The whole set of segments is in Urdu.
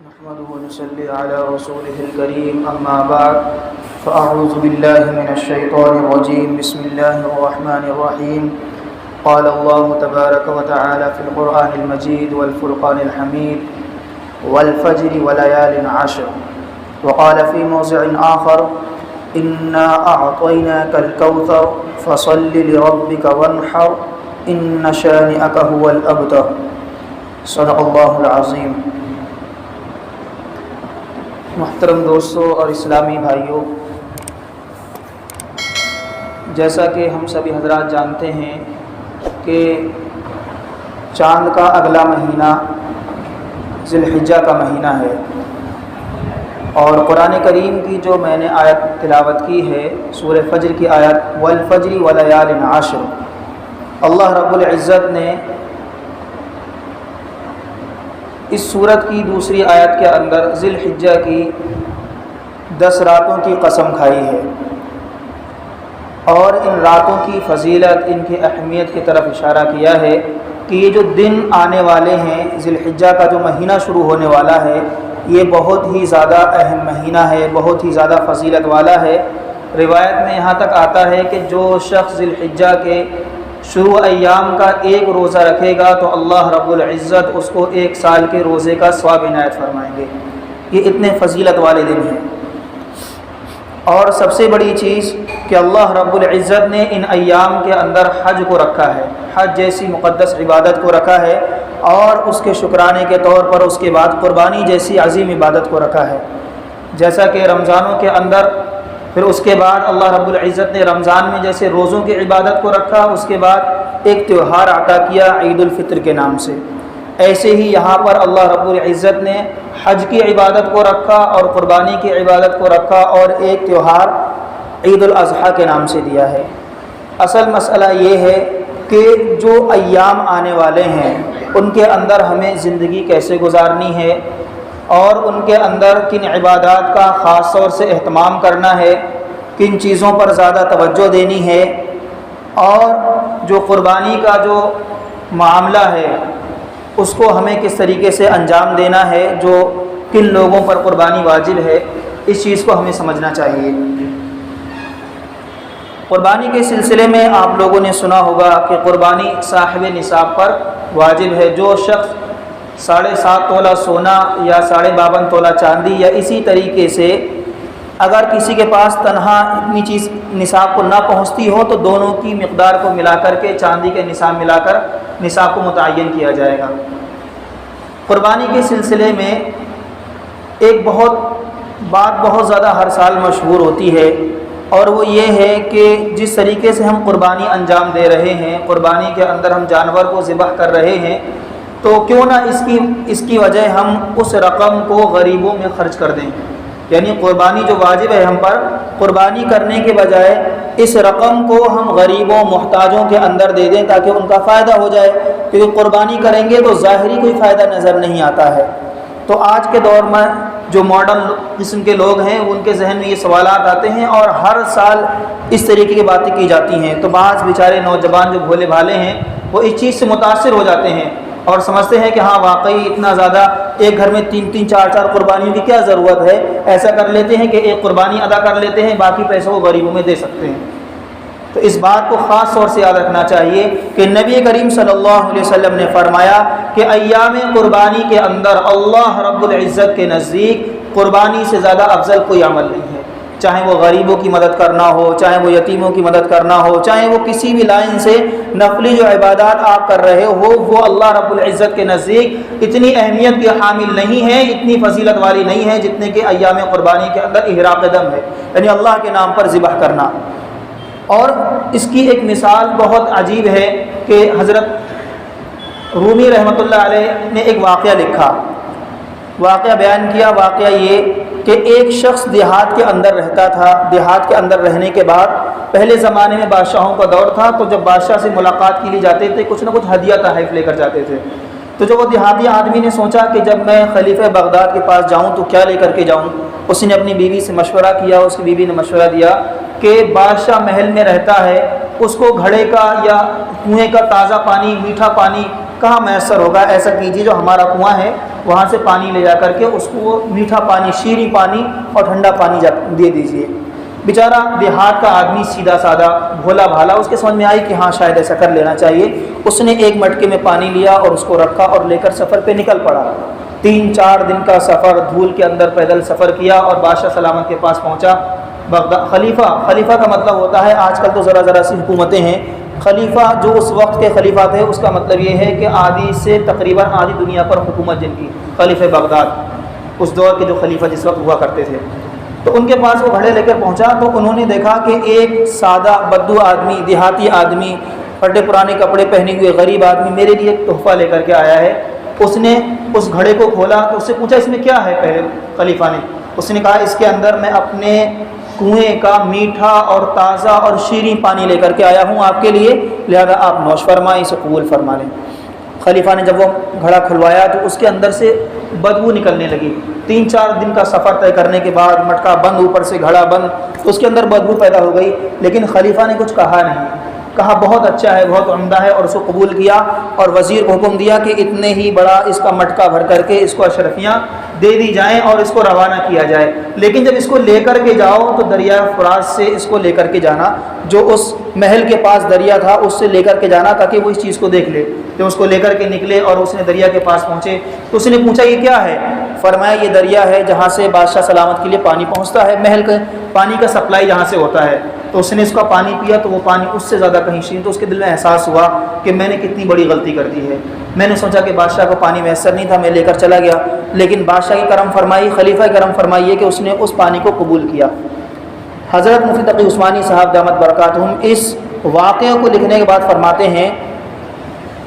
نحمده ونصلي على رسوله الكريم أما بعد فأعوذ بالله من الشيطان الرجيم بسم الله الرحمن الرحيم قال الله تبارك وتعالى في القرآن المجيد والفرقان الحميد والفجر وليال عشر وقال في موضع آخر إنا أعطيناك الكوثر فصل لربك وانحر إن شانئك هو الأبتر صدق الله العظيم۔ محترم دوستو اور اسلامی بھائیوں، جیسا کہ ہم سبھی حضرات جانتے ہیں کہ چاند کا اگلا مہینہ ذی الحجہ کا مہینہ ہے، اور قرآن کریم کی جو میں نے آیت تلاوت کی ہے سورہ فجر کی آیت والفجر ولیال عشر، اللہ رب العزت نے اس سورت کی دوسری آیت کے اندر ذی الحجہ کی 10 راتوں کی قسم کھائی ہے، اور ان راتوں کی فضیلت، ان کی اہمیت کی طرف اشارہ کیا ہے کہ یہ جو دن آنے والے ہیں، ذی الحجہ کا جو مہینہ شروع ہونے والا ہے، یہ بہت ہی زیادہ اہم مہینہ ہے، بہت ہی زیادہ فضیلت والا ہے۔ روایت میں یہاں تک آتا ہے کہ جو شخص ذی الحجہ کے شروع ایام کا ایک روزہ رکھے گا تو اللہ رب العزت اس کو 1 سال کے روزے کا ثواب عنایت فرمائیں گے۔ یہ اتنے فضیلت والے دن ہیں، اور سب سے بڑی چیز کہ اللہ رب العزت نے ان ایام کے اندر حج کو رکھا ہے، حج جیسی مقدس عبادت کو رکھا ہے، اور اس کے شکرانے کے طور پر اس کے بعد قربانی جیسی عظیم عبادت کو رکھا ہے۔ جیسا کہ رمضانوں کے اندر پھر اس کے بعد اللہ رب العزت نے رمضان میں جیسے روزوں کی عبادت کو رکھا، اس کے بعد ایک تہوار عطا کیا عید الفطر کے نام سے، ایسے ہی یہاں پر اللہ رب العزت نے حج کی عبادت کو رکھا اور قربانی کی عبادت کو رکھا، اور ایک تہوار عید الاضحیٰ کے نام سے دیا ہے۔ اصل مسئلہ یہ ہے کہ جو ایام آنے والے ہیں ان کے اندر ہمیں زندگی کیسے گزارنی ہے، اور ان کے اندر کن عبادات کا خاص طور سے اہتمام کرنا ہے، کن چیزوں پر زیادہ توجہ دینی ہے، اور جو قربانی کا جو معاملہ ہے اس کو ہمیں کس طریقے سے انجام دینا ہے، جو کن لوگوں پر قربانی واجب ہے، اس چیز کو ہمیں سمجھنا چاہیے۔ قربانی کے سلسلے میں آپ لوگوں نے سنا ہوگا کہ قربانی صاحب نصاب پر واجب ہے۔ جو شخص 7.5 تولہ سونا یا 52.5 تولہ چاندی یا اسی طریقے سے اگر کسی کے پاس تنہا اتنی چیز نصاب کو نہ پہنچتی ہو تو دونوں کی مقدار کو ملا کر کے چاندی کے نصاب ملا کر نصاب کو متعین کیا جائے گا۔ قربانی کے سلسلے میں ایک بات بہت زیادہ ہر سال مشہور ہوتی ہے، اور وہ یہ ہے کہ جس طریقے سے ہم قربانی انجام دے رہے ہیں، قربانی کے اندر ہم جانور کو ذبح کر رہے ہیں، تو کیوں نہ اس کی وجہ ہم اس رقم کو غریبوں میں خرچ کر دیں، یعنی قربانی جو واجب ہے ہم پر، قربانی کرنے کے بجائے اس رقم کو ہم غریبوں محتاجوں کے اندر دے دیں تاکہ ان کا فائدہ ہو جائے، کیونکہ قربانی کریں گے تو ظاہری کوئی فائدہ نظر نہیں آتا ہے۔ تو آج کے دور میں جو ماڈرن قسم کے لوگ ہیں ان کے ذہن میں یہ سوالات آتے ہیں، اور ہر سال اس طریقے کی باتیں کی جاتی ہیں، تو بعض بیچارے نوجوان جو بھولے بھالے ہیں وہ اس چیز سے متاثر ہو جاتے ہیں اور سمجھتے ہیں کہ ہاں واقعی اتنا زیادہ ایک گھر میں 3-3 4-4 قربانیوں کی کیا ضرورت ہے، ایسا کر لیتے ہیں کہ ایک قربانی ادا کر لیتے ہیں، باقی پیسوں کو غریبوں میں دے سکتے ہیں۔ تو اس بات کو خاص طور سے یاد رکھنا چاہیے کہ نبی کریم صلی اللہ علیہ وسلم نے فرمایا کہ ایام قربانی کے اندر اللہ رب العزت کے نزدیک قربانی سے زیادہ افضل کوئی عمل نہیں ہے، چاہے وہ غریبوں کی مدد کرنا ہو، چاہے وہ یتیموں کی مدد کرنا ہو، چاہے وہ کسی بھی لائن سے نفلی جو عبادات آپ کر رہے ہو، وہ اللہ رب العزت کے نزدیک اتنی اہمیت کے حامل نہیں ہے، اتنی فضیلت والی نہیں ہے جتنے کہ ایام قربانی کے اندر احراق دم ہے، یعنی اللہ کے نام پر ذبح کرنا۔ اور اس کی ایک مثال بہت عجیب ہے کہ حضرت رومی رحمۃ اللہ علیہ نے ایک واقعہ لکھا، واقعہ بیان کیا۔ واقعہ یہ کہ ایک شخص دیہات کے اندر رہتا تھا، دیہات کے اندر رہنے کے بعد پہلے زمانے میں بادشاہوں کا دور تھا، تو جب بادشاہ سے ملاقات کے لیے جاتے تھے کچھ نہ کچھ ہدیہ تحائف لے کر جاتے تھے۔ تو جب وہ دیہاتی آدمی نے سوچا کہ جب میں خلیفہ بغداد کے پاس جاؤں تو کیا لے کر کے جاؤں، اس نے اپنی بیوی سے مشورہ کیا، اس کی بیوی نے مشورہ دیا کہ بادشاہ محل میں رہتا ہے، اس کو گھڑے کا یا کنویں کا تازہ پانی، میٹھا پانی کہاں میسر ہوگا؟ ایسا کیجیے جو ہمارا کنواں ہے وہاں سے پانی لے جا کر کے اس کو میٹھا پانی، شیریں پانی اور ٹھنڈا پانی دے دیجیے۔ بیچارہ دیہات کا آدمی سیدھا سادہ بھولا بھالا، اس کے سمجھ میں آئی کہ ہاں شاید ایسا کر لینا چاہیے۔ اس نے ایک مٹکے میں پانی لیا اور اس کو رکھا اور لے کر سفر پہ نکل پڑا۔ 3-4 دن کا سفر دھول کے اندر پیدل سفر کیا اور بادشاہ سلامت کے پاس پہنچا بغداد۔ خلیفہ کا مطلب ہوتا ہے، آج کل تو ذرا سی حکومتیں ہیں، خلیفہ جو اس وقت کے خلیفہ تھے اس کا مطلب یہ ہے کہ آدھی سے تقریباً آدھی دنیا پر حکومت جن کی، خلیفہ بغداد، اس دور کے جو خلیفہ جس وقت ہوا کرتے تھے۔ تو ان کے پاس وہ گھڑے لے کر پہنچا تو انہوں نے دیکھا کہ ایک سادہ بدو آدمی، دیہاتی آدمی، پھٹے پرانے کپڑے پہنے ہوئے غریب آدمی میرے لیے ایک تحفہ لے کر کے آیا ہے۔ اس نے اس گھڑے کو کھولا تو اس سے پوچھا اس میں کیا ہے؟ پہلے خلیفہ نے اس نے کہا اس کے اندر میں اپنے کنویں کا میٹھا اور تازہ اور شیریں پانی لے کر کے آیا ہوں آپ کے لیے، لہذا آپ نوش فرمائیں، اسے قبول فرما لیں۔ خلیفہ نے جب وہ گھڑا کھلوایا تو اس کے اندر سے بدبو نکلنے لگی۔ 3-4 دن کا سفر طے کرنے کے بعد مٹکا بند، اوپر سے گھڑا بند، تو اس کے اندر بدبو پیدا ہو گئی، لیکن خلیفہ نے کچھ کہا نہیں، کہا بہت اچھا ہے، بہت عمدہ ہے، اور اس کو قبول کیا اور وزیر کو حکم دیا کہ اتنے ہی بڑا اس کا مٹکا بھر کر کے اس کو اشرفیاں دے دی جائیں اور اس کو روانہ کیا جائے، لیکن جب اس کو لے کر کے جاؤ تو دریا فرات سے اس کو لے کر کے جانا، جو اس محل کے پاس دریا تھا اس سے لے کر کے جانا تاکہ وہ اس چیز کو دیکھ لے۔ جب اس کو لے کر کے نکلے اور اس نے دریا کے پاس پہنچے تو اس نے پوچھا یہ کیا ہے؟ فرمایا یہ دریا ہے جہاں سے بادشاہ سلامت کے لیے پانی پہنچتا ہے، محل کا پانی کا سپلائی جہاں سے ہوتا ہے۔ تو اس نے اس کا پانی پیا تو وہ پانی اس سے زیادہ کہیں شیریں، تو اس کے دل میں احساس ہوا کہ میں نے کتنی بڑی غلطی کر دی ہے، میں نے سوچا کہ بادشاہ کو پانی میسر نہیں تھا، میں لے کر چلا گیا، لیکن بادشاہ کی کرم فرمائی، خلیفہ کی کرم فرمائی ہے کہ اس نے اس پانی کو قبول کیا۔ حضرت مفتی تقی عثمانی صاحب دامت برکاتہم اس واقعے کو لکھنے کے بعد فرماتے ہیں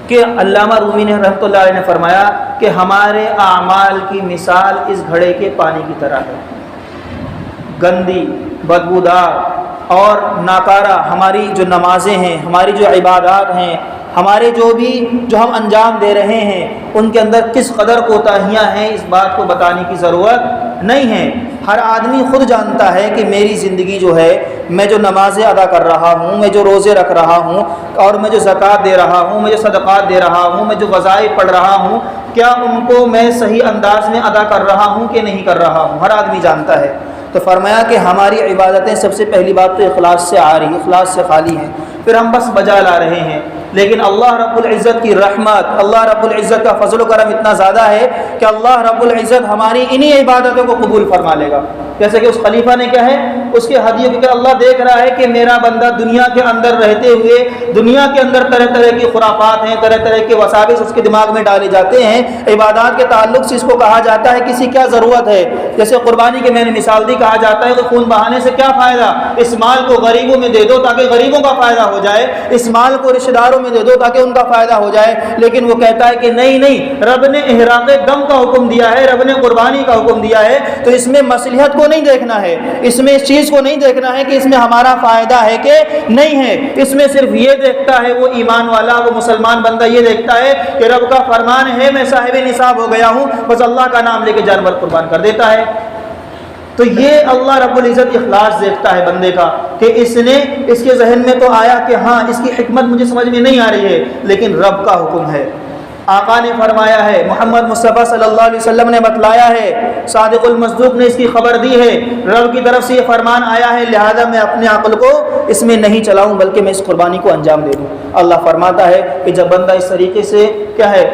کہ علامہ رومی نے رحمۃ اللہ علیہ نے فرمایا کہ ہمارے اعمال کی مثال اس گھڑے کے پانی کی طرح ہے، گندی، بدبودار اور ناکارہ ہماری جو نمازیں ہیں، ہماری جو عبادات ہیں، ہمارے جو ہم انجام دے رہے ہیں ان کے اندر کس قدر کوتاہیاں ہیں، اس بات کو بتانے کی ضرورت نہیں ہے۔ ہر آدمی خود جانتا ہے کہ میری زندگی جو ہے، میں جو نمازیں ادا کر رہا ہوں، میں جو روزے رکھ رہا ہوں اور میں جو زکوٰۃ دے رہا ہوں، میں جو صدقات دے رہا ہوں، میں جو وظائف پڑھ رہا ہوں، کیا ان کو میں صحیح انداز میں ادا کر رہا ہوں کہ نہیں کر رہا ہوں، ہر آدمی جانتا ہے۔ تو فرمایا کہ ہماری عبادتیں سب سے پہلی بات تو اخلاص سے آ رہی، اخلاص سے خالی ہیں، پھر ہم بس بجا لا رہے ہیں، لیکن اللہ رب العزت کی رحمت، اللہ رب العزت کا فضل و کرم اتنا زیادہ ہے کہ اللہ رب العزت ہماری انہی عبادتوں کو قبول فرما لے گا۔ جیسے کہ اس خلیفہ نے کیا ہے، اس کے ہدیے کہ اللہ دیکھ رہا ہے کہ میرا بندہ دنیا کے اندر رہتے ہوئے دنیا کے اندر طرح طرح کی خرافات ہیں، طرح طرح کے وساوس اس کے دماغ میں ڈالے جاتے ہیں، عبادات کے تعلق سے اس کو کہا جاتا ہے کسی کیا ضرورت ہے، جیسے قربانی کی میں نے مثال دی، کہا جاتا ہے کہ خون بہانے سے کیا فائدہ، اس مال کو غریبوں میں دے دو تاکہ غریبوں کا فائدہ ہو جائے، اس مال کو رشتہ داروں میں دے دو تاکہ ان کا فائدہ ہو جائے، لیکن وہ کہتا ہے کہ نہیں، رب نے احراق دم کا حکم دیا ہے، رب نے قربانی کا حکم دیا ہے، تو اس میں مصلحت کو نہیں دیکھنا ہے، اس میں اس چیز کو نہیں دیکھنا ہے کہ اس میں ہمارا فائدہ ہے کہ نہیں ہے، اس میں صرف یہ دیکھتا ہے وہ ایمان والا، وہ مسلمان بندہ یہ دیکھتا ہے کہ رب کا فرمان ہے میں صاحب نصاب ہو گیا ہوں، بس اللہ کا نام لے کے جانور قربان کر دیتا ہے۔ تو یہ اللہ رب العزت اخلاص دیکھتا ہے بندے کا کہ اس کے ذہن میں تو آیا کہ ہاں اس کی حکمت مجھے سمجھ میں نہیں آ رہی ہے، لیکن رب کا حکم ہے، آقا نے فرمایا ہے، محمد مصطفیٰ صلی اللہ علیہ وسلم نے بتلایا ہے، صادق المصدوق نے اس کی خبر دی ہے، رب کی طرف سے یہ فرمان آیا ہے، لہذا میں اپنے عقل کو اس میں نہیں چلاؤں بلکہ میں اس قربانی کو انجام دے دوں۔ اللہ فرماتا ہے کہ جب بندہ اس طریقے سے کیا ہے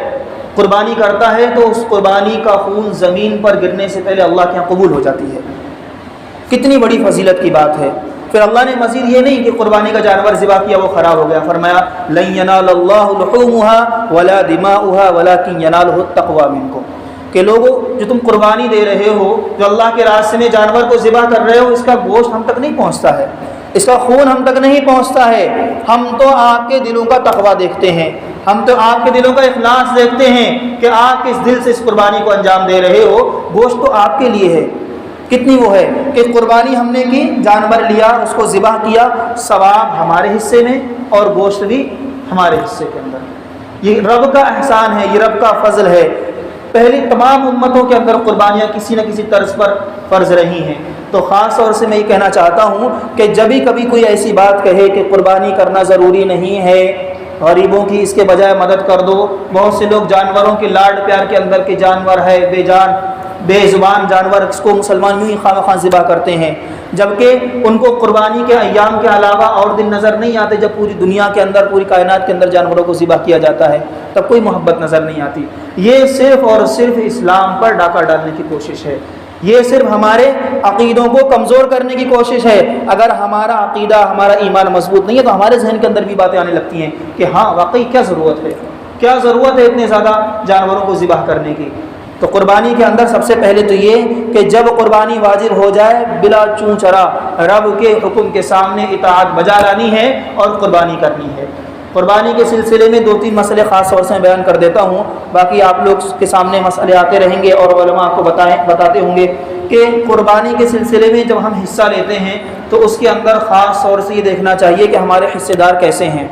قربانی کرتا ہے تو اس قربانی کا خون زمین پر گرنے سے پہلے اللہ کے یہاں قبول ہو جاتی ہے۔ کتنی بڑی فضیلت کی بات ہے۔ پھر اللہ نے مزید یہ نہیں کہ قربانی کا جانور ذبح کیا وہ خراب ہو گیا، فرمایا لن ینال اللہ لحومها ولا دماؤها ولکن ینالہ التقوی منکم، کہ لوگوں جو تم قربانی دے رہے ہو، جو اللہ کے راستے میں جانور کو ذبح کر رہے ہو، اس کا گوشت ہم تک نہیں پہنچتا ہے، اس کا خون ہم تک نہیں پہنچتا ہے، ہم تو آپ کے دلوں کا تقوی دیکھتے ہیں، ہم تو آپ کے دلوں کا اخلاص دیکھتے ہیں کہ آپ کس دل سے اس قربانی کو انجام دے رہے ہو، گوشت تو آپ کے لیے ہے۔ کتنی وہ ہے کہ قربانی ہم نے کی، جانور لیا، اس کو ذبح کیا، ثواب ہمارے حصے میں اور گوشت بھی ہمارے حصے کے اندر۔ یہ رب کا احسان ہے، یہ رب کا فضل ہے۔ پہلی تمام امتوں کے اندر قربانیاں کسی نہ کسی طرز پر فرض رہی ہیں، تو خاص طور سے میں یہ کہنا چاہتا ہوں کہ جب بھی کبھی کوئی ایسی بات کہے کہ قربانی کرنا ضروری نہیں ہے، غریبوں کی اس کے بجائے مدد کر دو۔ بہت سے لوگ جانوروں کے لاڈ پیار کے اندر کہ جانور ہے بے جان بے زبان جانور، اس کو مسلمان یوں ہی خواہ مخواہ ذبح کرتے ہیں، جبکہ ان کو قربانی کے ایام کے علاوہ اور دن نظر نہیں آتے جب پوری دنیا کے اندر پوری کائنات کے اندر جانوروں کو ذبح کیا جاتا ہے، تب کوئی محبت نظر نہیں آتی۔ یہ صرف اور صرف اسلام پر ڈاکہ ڈالنے کی کوشش ہے، یہ صرف ہمارے عقیدوں کو کمزور کرنے کی کوشش ہے۔ اگر ہمارا عقیدہ ہمارا ایمان مضبوط نہیں ہے تو ہمارے ذہن کے اندر بھی باتیں آنے لگتی ہیں کہ ہاں واقعی کیا ضرورت ہے اتنے زیادہ جانوروں کو ذبح کرنے کی۔ تو قربانی کے اندر سب سے پہلے تو یہ کہ جب قربانی واجب ہو جائے بلا چون چرا رب کے حکم کے سامنے اطاعت بجا لانی ہے اور قربانی کرنی ہے۔ قربانی کے سلسلے میں 2-3 مسئلے خاص طور سے بیان کر دیتا ہوں، باقی آپ لوگ کے سامنے مسئلے آتے رہیں گے اور علماء آپ کو بتاتے ہوں گے کہ قربانی کے سلسلے میں جب ہم حصہ لیتے ہیں تو اس کے اندر خاص طور سے یہ دیکھنا چاہیے کہ ہمارے حصے دار کیسے ہیں۔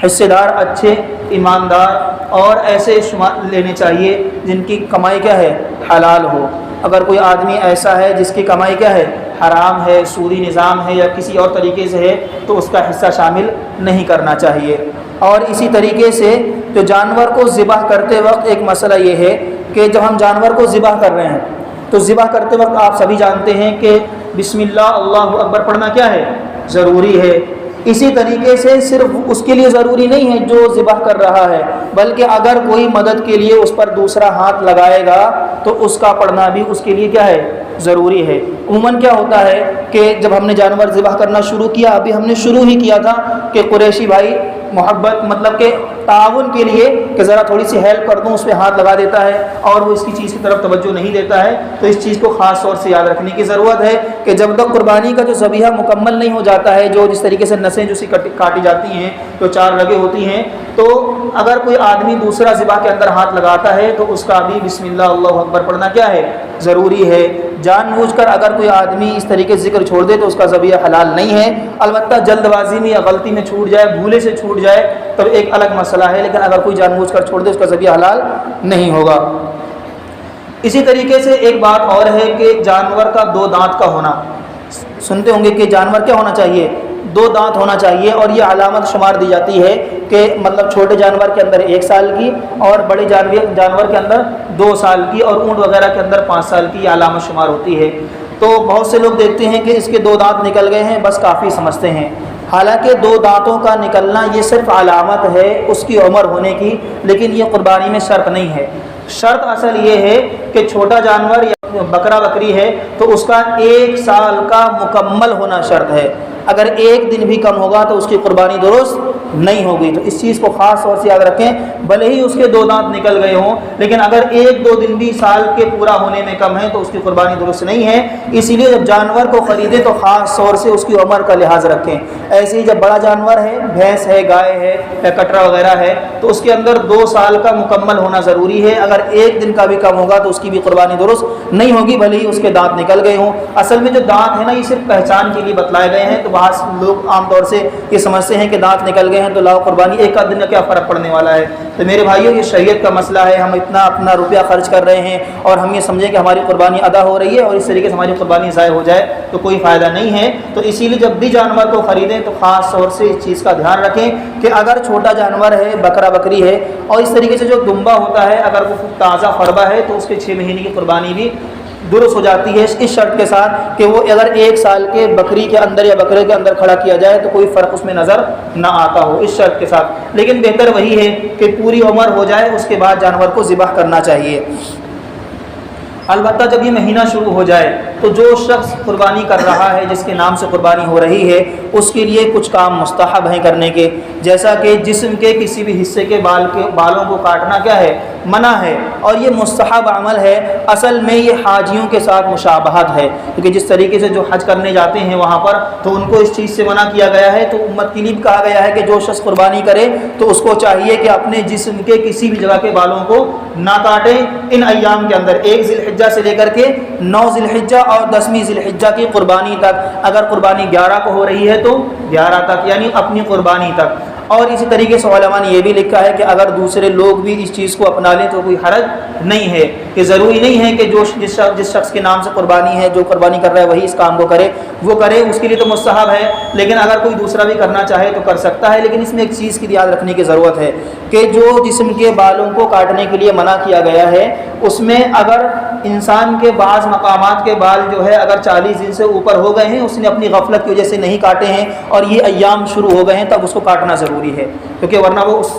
حصے دار اچھے ایماندار اور ایسے لینے چاہیے جن کی کمائی کیا ہے حلال ہو۔ اگر کوئی آدمی ایسا ہے جس کی کمائی کیا ہے حرام ہے، سودی نظام ہے یا کسی اور طریقے سے ہے تو اس کا حصہ شامل نہیں کرنا چاہیے۔ اور اسی طریقے سے جو جانور کو ذبح کرتے وقت ایک مسئلہ یہ ہے کہ جب ہم جانور کو ذبح کر رہے ہیں تو ذبح کرتے وقت آپ سبھی جانتے ہیں کہ بسم اللہ اللہ اکبر پڑھنا کیا ہے ضروری ہے۔ اسی طریقے سے صرف اس کے لیے ضروری نہیں ہے جو ذبح کر رہا ہے، بلکہ اگر کوئی مدد کے لیے اس پر دوسرا ہاتھ لگائے گا تو اس کا پڑھنا بھی اس کے لیے کیا ہے ضروری ہے۔ عموماً کیا ہوتا ہے کہ جب ہم نے جانور ذبح کرنا شروع کیا، ابھی ہم نے شروع ہی کیا تھا کہ قریشی بھائی محبت مطلب کہ تعاون کے لیے کہ ذرا تھوڑی سی ہیلپ کر دوں، اس پہ ہاتھ لگا دیتا ہے اور وہ اس کی چیز کی طرف توجہ نہیں دیتا ہے۔ تو اس چیز کو خاص طور سے یاد رکھنے کی ضرورت ہے کہ جب تک قربانی کا جو ذبیحہ مکمل نہیں ہو جاتا ہے، جو جس طریقے سے نسیں جو سی کاٹی جاتی ہیں، جو 4 رگیں ہوتی ہیں، تو اگر کوئی آدمی دوسرا ذبح کے اندر ہاتھ لگاتا ہے تو اس کا بھی بسم اللہ اللہ اکبر پڑھنا کیا ہے ضروری ہے۔ جان بوجھ کر اگر کوئی آدمی اس طریقے سے ذکر چھوڑ دے تو اس کا ذبیحہ حلال نہیں ہے۔ البتہ جلد بازی میں یا غلطی میں چھوٹ جائے، بھولے سے چھوٹ جائے تو ایک الگ مسئلہ ہے، لیکن اگر کوئی جان بوجھ کر چھوڑ دے اس کا ذبیحہ حلال نہیں ہوگا۔ اسی طریقے سے ایک بات اور ہے کہ جانور کا 2 دانت کا ہونا، سنتے ہوں گے کہ جانور کیا ہونا چاہیے 2 دانت ہونا چاہیے، اور یہ علامت شمار دی جاتی ہے کہ مطلب چھوٹے جانور کے اندر 1 سال کی اور بڑے جانور کے اندر 2 سال کی اور اونٹ وغیرہ کے اندر 5 سال کی یہ علامت شمار ہوتی ہے۔ تو بہت سے لوگ دیکھتے ہیں کہ اس کے 2 دانت نکل گئے ہیں بس کافی سمجھتے ہیں، حالانکہ 2 دانتوں کا نکلنا یہ صرف علامت ہے اس کی عمر ہونے کی، لیکن یہ قربانی میں شرط نہیں ہے۔ شرط اصل یہ ہے کہ چھوٹا جانور یا بکرا بکری ہے تو اس کا 1 سال کا مکمل ہونا شرط ہے، اگر 1 دن بھی کم ہوگا تو اس کی قربانی درست نہیں ہوگی۔ تو اس چیز کو خاص طور سے یاد رکھیں، بھلے ہی اس کے 2 دانت نکل گئے ہوں لیکن اگر 1-2 دن بھی سال کے پورا ہونے میں کم ہے تو اس کی قربانی درست نہیں ہے۔ اسی لیے جب جانور کو خریدیں تو خاص طور سے اس کی عمر کا لحاظ رکھیں۔ ایسے ہی جب بڑا جانور ہے، بھینس ہے، گائے ہے یا کٹرا وغیرہ ہے، تو اس کے اندر 2 سال کا مکمل ہونا ضروری ہے، اگر 1 دن کا بھی کم ہوگا تو اس کی بھی قربانی درست نہیں ہوگی، بھلے ہی اس کے دانت نکل گئے ہوں۔ اصل میں جو دانت ہیں نا یہ صرف پہچان کے لیے بتلائے گئے ہیں، تو بعض لوگ عام طور سے یہ سمجھتے ہیں کہ دانت نکل گئے ہیں تو لاؤ قربانی، 1 آدھ دن کا کیا فرق پڑنے والا ہے۔ تو میرے بھائیوں یہ شریعت کا مسئلہ ہے، ہم اتنا اپنا روپیہ خرچ کر رہے ہیں اور ہم یہ سمجھیں کہ ہماری قربانی ادا ہو رہی ہے اور اس طریقے سے ہماری قربانی ضائع ہو جائے تو کوئی فائدہ نہیں ہے۔ تو اسی لیے جب بھی جانور کو خریدیں تو خاص طور سے اس چیز کا دھیان رکھیں کہ اگر چھوٹا جانور ہے، بکرا بکری ہے، اور اس طریقے سے جو دمبا ہوتا ہے اگر وہ تازہ فربا ہے تو اس کے 6 مہینے کی قربانی بھی درست ہو جاتی ہے، اس شرط کے ساتھ کہ وہ اگر 1 سال کے بکری کے اندر یا بکرے کے اندر کھڑا کیا جائے تو کوئی فرق اس میں نظر نہ آتا ہو، اس شرط کے ساتھ۔ لیکن بہتر وہی ہے کہ پوری عمر ہو جائے اس کے بعد جانور کو ذبح کرنا چاہیے۔ البتہ جب یہ مہینہ شروع ہو جائے تو جو شخص قربانی کر رہا ہے، جس کے نام سے قربانی ہو رہی ہے، اس کے لیے کچھ کام مستحب ہیں کرنے کے، جیسا کہ جسم کے کسی بھی حصے کے بالوں کو کاٹنا کیا ہے منع ہے، اور یہ مستحب عمل ہے۔ اصل میں یہ حاجیوں کے ساتھ مشابہت ہے، کیونکہ جس طریقے سے جو حج کرنے جاتے ہیں وہاں پر تو ان کو اس چیز سے منع کیا گیا ہے، تو امت کے لیے بھی کہا گیا ہے کہ جو شخص قربانی کرے تو اس کو چاہیے کہ اپنے جسم کے کسی بھی جگہ کے بالوں کو نہ کاٹے ان ایام کے اندر، 1 ذی الحجہ سے لے کر کے 9 ذی الحجہ اور 10ویں ذی الحجہ کی قربانی تک۔ اگر قربانی 11 کو ہو رہی ہے تو 11 تک، یعنی اپنی قربانی تک۔ اور اسی طریقے سے علماء نے یہ بھی لکھا ہے کہ اگر دوسرے لوگ بھی اس چیز کو اپنا لیں تو کوئی حرج نہیں ہے، کہ ضروری نہیں ہے کہ جس شخص کے نام سے قربانی ہے، جو قربانی کر رہا ہے وہی اس کام کو کرے، وہ کرے، اس کے لیے تو مستحب ہے، لیکن اگر کوئی دوسرا بھی کرنا چاہے تو کر سکتا ہے۔ لیکن اس میں ایک چیز کی یاد رکھنے کی ضرورت ہے کہ جو جسم کے بالوں کو کاٹنے کے لیے منع کیا گیا ہے، اس میں اگر انسان کے بعض مقامات کے بال جو ہے اگر 40 دن سے اوپر ہو گئے ہیں، اس نے اپنی غفلت کی وجہ سے نہیں کاٹے ہیں اور یہ ایام شروع ہو گئے ہیں، تب اس کو کاٹنا ضروری ہے، کیونکہ ورنہ وہ اس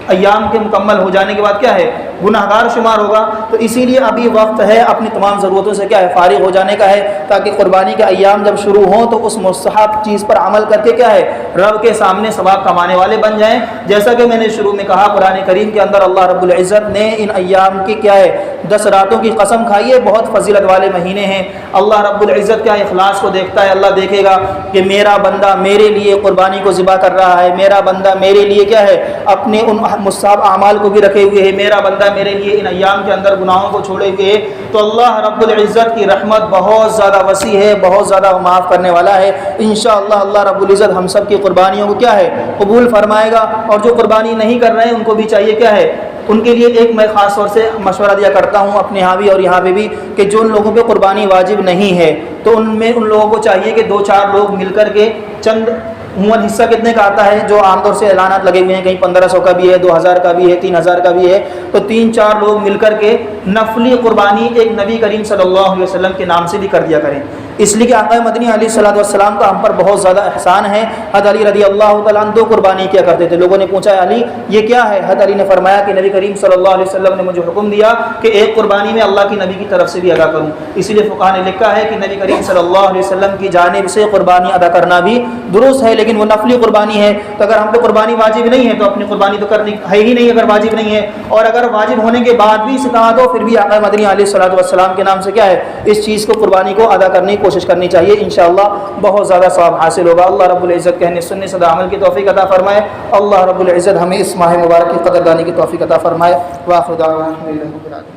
ایام کے مکمل ہو جانے کے بعد کیا ہے، گناہ گار شمار ہوگا۔ تو اسی لیے ابھی وقت ہے اپنی تمام ضرورتوں سے کیا ہے، فارغ ہو جانے کا ہے، تاکہ قربانی کے ایام جب شروع ہوں تو اس مستحب چیز پر عمل کر کے کیا ہے، رب کے سامنے ثواب کمانے والے بن جائیں۔ جیسا کہ میں نے شروع میں کہا، قرآن کریم کے اندر اللہ رب العزت نے ان ایام کی کیا ہے 10 راتوں کی قسم کھائی ہے، بہت فضیلت والے مہینے ہیں۔ اللہ رب العزت کیا اخلاص کو دیکھتا ہے، اللہ دیکھے گا کہ میرا بندہ میرے لیے قربانی کو ذبح کر رہا ہے، میرا بندہ میرے لیے کیا ہے اپنے ان مستحب اعمال کو بھی رکھے ہوئے ہے، میرا بندہ میرے لیے ان ایام کے اندر گناہوں کو چھوڑے ہوئے ہے۔ تو اللہ رب العزت کی رحمت بہت زیادہ وسیع ہے، بہت زیادہ معاف کرنے والا ہے۔ انشاءاللہ اللہ رب العزت ہم سب کی قربانیوں کو کیا ہے قبول فرمائے گا، اور جو قربانی نہیں کر رہے ہیں ان کو بھی چاہیے کیا ہے، ان کے لیے ایک میں خاص طور سے مشورہ دیا کرتا ہوں اپنے یہاں بھی اور یہاں پہ بھی، کہ جو ان لوگوں پہ قربانی واجب نہیں ہے تو ان لوگوں کو چاہیے کہ 2-4 لوگ مل کر کے چند عموماً حصہ کتنے کا آتا ہے، جو عام طور سے اعلانات لگے ہوئے ہیں، کہیں 1500 کا بھی ہے، 2000 کا بھی ہے، 3000 کا بھی ہے، تو 3-4 لوگ مل کر کے نفلی قربانی ایک نبی کریم صلی اللہ علیہ وسلم کے نام سے بھی کر دیا کریں، اس لیے کہ آقا مدنی علیہ الصلوۃ والسلام کا ہم پر بہت زیادہ احسان ہے۔ حضرت علی رضی اللہ تعالیٰ عنہ 2 قربانی کیا کرتے تھے، لوگوں نے پوچھا علی یہ کیا ہے؟ حضرت علی نے فرمایا کہ نبی کریم صلی اللہ علیہ وسلم نے مجھے حکم دیا کہ ایک قربانی میں اللہ کی نبی کی طرف سے بھی ادا کروں، اسی لیے فقہاء نے لکھا ہے کہ نبی کریم صلی اللہ علیہ وسلم کی جانب سے قربانی ادا کرنا بھی درست ہے، لیکن وہ نفلی قربانی ہے، تو اگر ہم پہ قربانی واجب نہیں ہے تو اپنی قربانی تو کرنی ہے ہی نہیں اگر واجب نہیں ہے، اور اگر واجب ہونے کے بعد بھی استطاعت ہو پھر بھی آقا مدنی علیہ الصلوۃ والسلام کے نام سے کیا ہے اس چیز کو قربانی کو ادا کرنے کی کوشش کرنی چاہیے، انشاءاللہ بہت زیادہ ثواب حاصل ہوگا۔ اللہ رب العزت کہنے سننے صدا عمل کی توفیق عطا فرمائے، اللہ رب العزت ہمیں اس ماہ مبارک کی قدردانی کی توفیق عطا فرمائے۔ وآخر دعوانا الحمدللہ رب العالمین۔